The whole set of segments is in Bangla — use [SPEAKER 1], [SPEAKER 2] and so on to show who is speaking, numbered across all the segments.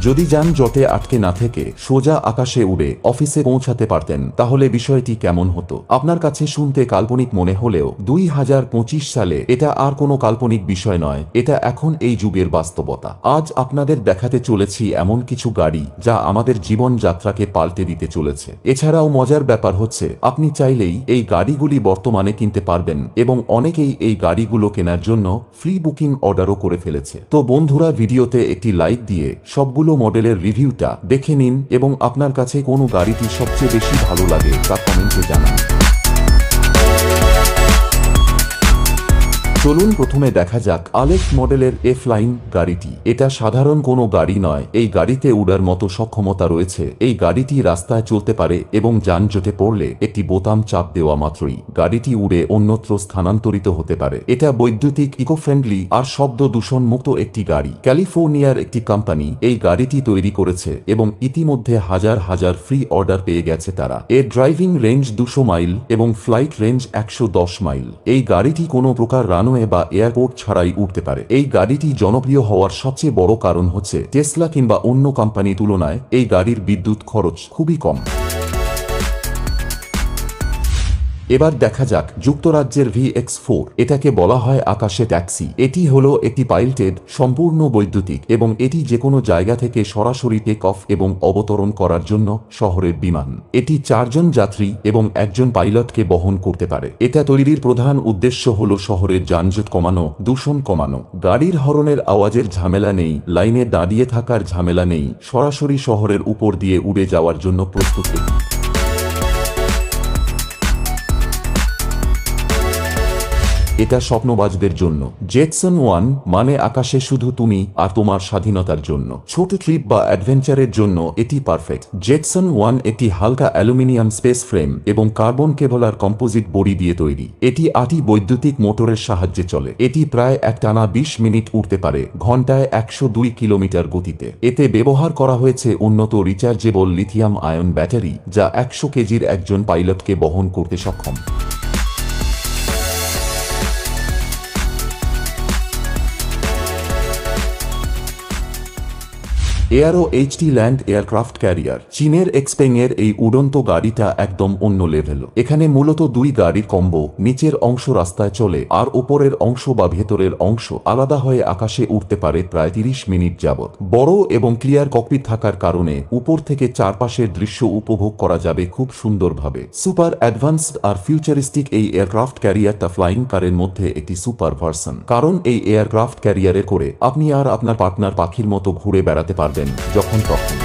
[SPEAKER 1] যদি যানজটে আটকে না থেকে সোজা আকাশে উড়ে অফিসে পৌঁছাতে পারতেন তাহলে বিষয়টি কেমন হতো? আপনার কাছে শুনতে কাল্পনিক মনে হলেও 2025 সালে এটা আর কোনো কাল্পনিক বিষয় নয়, এটা এখন এই যুগের বাস্তবতা। আজ আপনাদের দেখাতে চলেছি এমন কিছু গাড়ি যা আমাদের জীবনযাত্রাকে পাল্টে দিতে চলেছে। এছাড়াও মজার ব্যাপার হচ্ছে আপনি চাইলেই এই গাড়িগুলি বর্তমানে কিনতে পারবেন এবং অনেকেই এই গাড়িগুলো কেনার জন্য ফ্রি বুকিং অর্ডারও করে ফেলেছে। তো বন্ধুরা, ভিডিওতে একটি লাইক দিয়ে সবগুলো মডেলের রিভিউটা দেখে নিন এবং আপনার কাছে কোন গাড়িটি সবচেয়ে বেশি ভালো লাগে তা কমেন্টে জানান। চলুন প্রথমে দেখা যাক আলেক্স মডেলের এফ লাইন গাড়িটি। এটা সাধারণ কোনো গাড়ি নয়, এই গাড়িতে উড়ার মতো সক্ষমতা রয়েছে। এই গাড়িটি রাস্তায় চলতে পারে এবং যানজটে পড়লে একটি বোতাম চাপ দেওয়া মাত্রই গাড়িটি উড়ে অন্যত্র স্থানান্তরিত হতে পারে। এটা বৈদ্যুতিক, ইকো ফ্রেন্ডলি আর শব্দ দূষণ মুক্ত একটি গাড়ি। ক্যালিফোর্নিয়ার একটি কোম্পানি এই গাড়িটি তৈরি করেছে এবং ইতিমধ্যে হাজার হাজার ফ্রি অর্ডার পেয়ে গেছে তারা। এর ড্রাইভিং রেঞ্জ 200 মাইল এবং ফ্লাইট রেঞ্জ 110 মাইল। এই গাড়িটি কোনো প্রকার রানওয়ে বা এয়ারপোর্ট ছাড়াই উঠতে পারে। এই গাড়িটি জনপ্রিয় হওয়ার সবচেয়ে বড় কারণ হচ্ছে টেসলা কিংবা অন্য কোম্পানি তুলনায় এই গাড়ির বিদ্যুৎ খরচ খুবই কম। এবার দেখা যাক যুক্তরাজ্যের VX4। এটাকে বলা হয় আকাশে ট্যাক্সি। এটি হলো একটি পাইলটেড, সম্পূর্ণ বৈদ্যুতিক এবং এটি যে কোনো জায়গা থেকে সরাসরি টেক অফ এবং অবতরণ করার জন্য শহরের বিমান। এটি 4 জন যাত্রী এবং 1 জন পাইলটকে বহন করতে পারে। এটা তৈরির প্রধান উদ্দেশ্য হলো শহরের যানজট কমানো, দূষণ কমানো। গাড়ির হর্নের আওয়াজের ঝামেলা নেই, লাইনে দাঁড়িয়ে থাকার ঝামেলা নেই, সরাসরি শহরের উপর দিয়ে উড়ে যাওয়ার জন্য প্রস্তুত। এটা স্বপ্নবাজদের জন্য। জেটসন 1 মানে আকাশে শুধু তুমি আর তোমার স্বাধীনতার জন্য। ছোট ট্রিপ বা অ্যাডভেঞ্চারের জন্য এটি পারফেক্ট। জেটসন 1 একটি হালকা অ্যালুমিনিয়াম স্পেস ফ্রেম এবং কার্বন কেবল আর কম্পোজিট বডি দিয়ে তৈরি। এটি 8টি বৈদ্যুতিক মোটরের সাহায্যে চলে। এটি প্রায় একটানা 20 মিনিট উড়তে পারে, ঘন্টায় 102 কিলোমিটার গতিতে। এতে ব্যবহার করা হয়েছে উন্নত রিচার্জেবল লিথিয়াম আয়ন ব্যাটারি, যা 100 কেজির একজন পাইলটকে বহন করতে সক্ষম। AeroHT land aircraft carrier. চীনের এক্সপেং এর এই উড়ন্ত গাড়িটা একদম অন্য লেভেল। এখানে মূলত 2 গাড়ির কম্বো। নিচের অংশ রাস্তায় চলে আর উপরের অংশ বা ভেতরের অংশ আলাদা হয়ে আকাশে উঠতে পারে প্রায় 30 মিনিট যাবত। বড় এবং ক্লিয়ার ককপিট থাকার কারণে উপর থেকে চারপাশের দৃশ্য উপভোগ করা যাবে খুব সুন্দরভাবে। সুপার অ্যাডভান্সড আর ফিউচারিস্টিক এই এয়ারক্রাফট ক্যারিয়ারটা ফ্লাইং কারের মধ্যে একটি সুপার ভার্সন। কারণ এই এয়ারক্রাফট ক্যারিয়ারে করে আপনি আর আপনার পার্টনার পাখির মতো ঘুরে বেড়াতে পারবেন যখন তখন।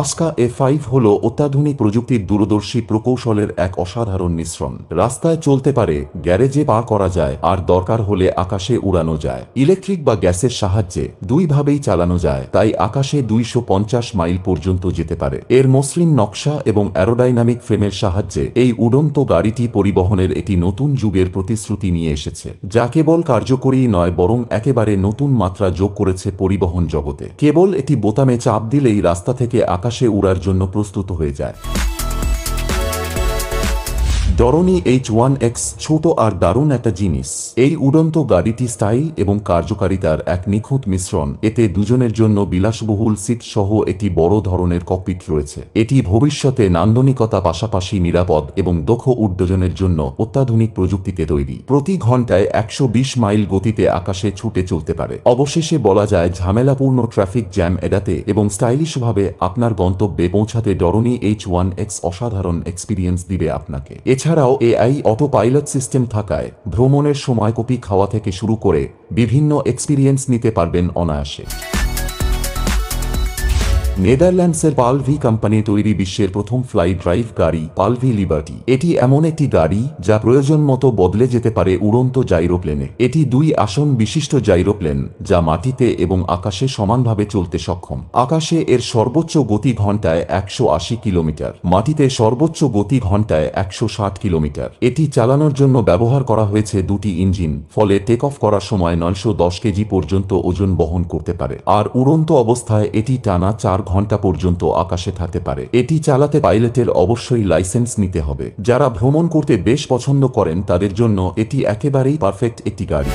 [SPEAKER 1] আস্কা A5 হল অত্যাধুনিক প্রযুক্তির দূরদর্শী প্রকৌশলের এক অসাধারণ মিশ্রণ। রাস্তায় চলতে পারে, গ্যারেজে পার করা যায় আর দরকার হলে আকাশে উড়ানো যায়। ইলেকট্রিক বা গ্যাসের সাহায্যে 2 ভাবেই চালানো যায়, তাই আকাশে 250 মাইল পর্যন্ত যেতে পারে। এর মসৃণ নকশা এবং অ্যারোডাইনামিক ফ্রেমের সাহায্যে এই উড়ন্ত গাড়িটি পরিবহনের একটি নতুন যুগের প্রতিশ্রুতি নিয়ে এসেছে, যা কেবল কার্যকরী নয় বরং একেবারে নতুন মাত্রা যোগ করেছে পরিবহন জগতে। কেবল একটি বোতামে চাপ দিলেই রাস্তা থেকে আকাশে উড়ার জন্য প্রস্তুত হয়ে যায়। ডরনি H1X ছোট আর দারুণ একটা জিনিস। এই উড়ন্ত গাড়িটি স্টাইল এবং কার্যকারিতার এক নিখুঁত মিশ্রণ। এতে দুজনের জন্য বিলাসবহুল সিট সহ একটি বড় ধরনের ককপিট রয়েছে। এটি ভবিষ্যতে নান্দনিকতা পাশাপাশি নিরাপদ এবং দক্ষ উড্ডয়নের জন্য অত্যাধুনিক প্রযুক্তিতে তৈরি। প্রতি ঘন্টায় 120 মাইল গতিতে আকাশে ছুটে চলতে পারে। অবশেষে বলা যায় ঝামেলাপূর্ণ ট্রাফিক জ্যাম এড়াতে এবং স্টাইলিশভাবে আপনার গন্তব্যে পৌঁছাতে ডরনি H1X অসাধারণ এক্সপিরিয়েন্স দিবে আপনাকে। এছাড়াও AI অটো পাইলট সিস্টেম থাকায় ভ্রমণের সময় কপি খাওয়া থেকে শুরু করে বিভিন্ন এক্সপিরিয়েন্স নিতে পারবেন অনায়াসে। নেদারল্যান্ডসের পালভি কোম্পানি তৈরি বিশ্বের প্রথম ফ্লাই ড্রাইভ গাড়ি পালভি লিবার্টি। এটি এমন একটি গাড়ি যা প্রয়োজন মতো বদলে যেতে পারে উড়ন্ত জাইরোপ্লেনে। এটি 2 আসন বিশিষ্ট জাইরোপ্লেন যা মাটিতে এবং আকাশে সমানভাবে চলতে সক্ষম। আকাশে এর সর্বোচ্চ গতি ঘন্টায় 180 কিলোমিটার, মাটিতে সর্বোচ্চ গতি ঘন্টায় 160 কিলোমিটার। এটি চালানোর জন্য ব্যবহার করা হয়েছে 2টি ইঞ্জিন, ফলে টেক অফ করার সময় 910 কেজি পর্যন্ত ওজন বহন করতে পারে। আর উড়ন্ত অবস্থায় এটি টানা 4 ঘন্টা পর্যন্ত আকাশে থাকতে পারে। এটি চালাতে পাইলটের অবশ্যই লাইসেন্স নিতে হবে। যারা ভ্রমণ করতে বেশ পছন্দ করেন তাদের জন্য এটি একেবারেই পারফেক্ট একটি গাড়ি।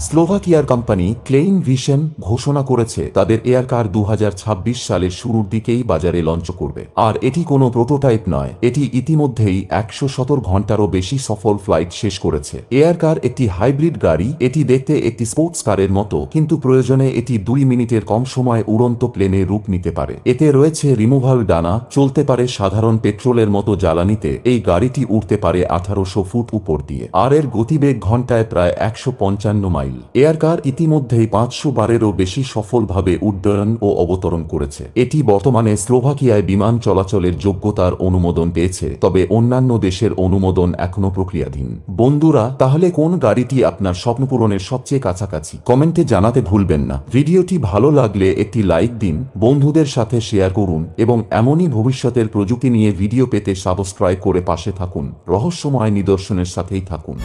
[SPEAKER 1] স্লোভাকিয়ার কোম্পানি ক্লেইন ভিশন ঘোষণা করেছে তাদের এয়ারকার 2026 সালের শুরুর দিকেই বাজারে লঞ্চ করবে। আর এটি কোনো প্রোটোটাইপ নয়, এটি ইতিমধ্যেই 117 ঘন্টারও বেশি সফল ফ্লাইট শেষ করেছে। এয়ারকার একটি হাইব্রিড গাড়ি, এটি দেখতে একটি স্পোর্টস কারের মতো, কিন্তু প্রয়োজনে এটি 2 মিনিটের কম সময়ে উড়ন্ত প্লেনে রূপ নিতে পারে। এতে রয়েছে রিমুভাল ডানা, চলতে পারে সাধারণ পেট্রোলের মতো জ্বালানিতে। এই গাড়িটি উড়তে পারে 1800 ফুট উপর দিয়ে, আর এর গতিবেগ ঘন্টায় প্রায় 155 মাইল। এয়ারকার ইতিমধ্যেই 500 বারেরও বেশি সফলভাবে উড্ডয়ন ও অবতরণ করেছে। এটি বর্তমানে স্লোভাকিয়ায় বিমান চলাচলের যোগ্যতার অনুমোদন পেয়েছে, তবে অন্যান্য দেশের অনুমোদন এখনো প্রক্রিয়াধীন। বন্ধুরা, তাহলে কোন গাড়িটি আপনার স্বপ্নপূরণের সবচেয়ে কাছাকাছি? কমেন্টে জানাতে ভুলবেন না। ভিডিওটি ভালো লাগলে একটি লাইক দিন, বন্ধুদের সাথে শেয়ার করুন এবং এমনই ভবিষ্যতের প্রযুক্তি নিয়ে ভিডিও পেতে সাবস্ক্রাইব করে পাশে থাকুন। রহস্যময় নিদর্শনের সাথেই থাকুন।